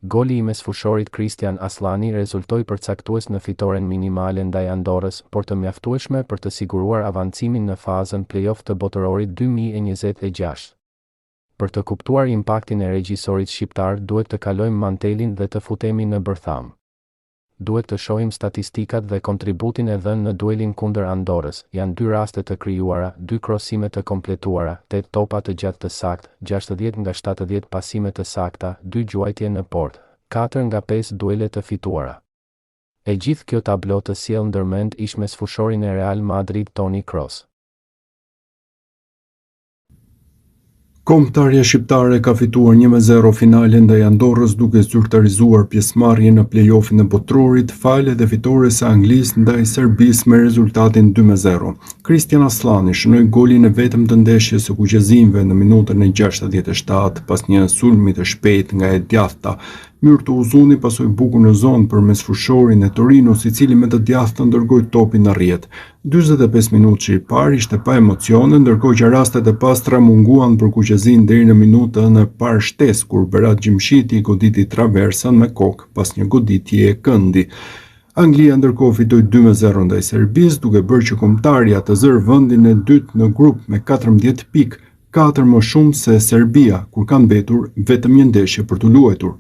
Goli I mesfushorit Christian Aslani rezultoi përcaktues në fitoren minimale ndaj Andorrës, por të mjaftueshme për të siguruar avancimin në fazën play-off të botërorit 2026. Për të kuptuar impaktin e regjisorit shqiptar, duhet të kalojmë mantelin dhe të futemi në bërtham. Duhet të shohim statistikat dhe kontributin e dhënë në duelin kundër Andorrës. Janë 2 raste të krijuara, 2 krosime të kompletuara, 8 topa të gjatë të saktë, 60 nga 70 pasime të sakta, 2 gjuajtje në portë, 4 nga 5 duele të fituara. E gjithë kjo tablo të sjell ndërmend ish mesfushorin e Real Madrid Toni Kroos. Kombëtarja shqiptare ka fituar 1-0 finalen ndaj Andorrës duke zyrtarizuar pjesëmarrje në play-offin e botrorit, fal edhe fitores së Anglisë ndaj Serbisë me rezultatin 2-0. Christian Aslani shënoi golin e vetëm të ndeshjes së kuqezimëve në minutën e 67 pas një sulmi të shpejtë nga e djathta. Myrto Uzuni pasoi bukur në zonë për mesfushorin e Torinos, I cili me të djathtë ndërgoi topin në rrjet. 45 minutë që I parë ishte pa emocione, ndërkohë që rastet e pastra munguan për kuqezin deri në minutën e parë shtesë kur Berat Gjimshiti goditi traversën me kokë pas një goditje e këndi. Anglia ndërkohë fitoi 2-0 ndaj Serbisë, duke bërë që kombëtarja të zërë vendin e dytë në grup me 14 pikë, 4 më shumë se Serbia, kur ka mbetur vetëm një ndeshje për të luajtur.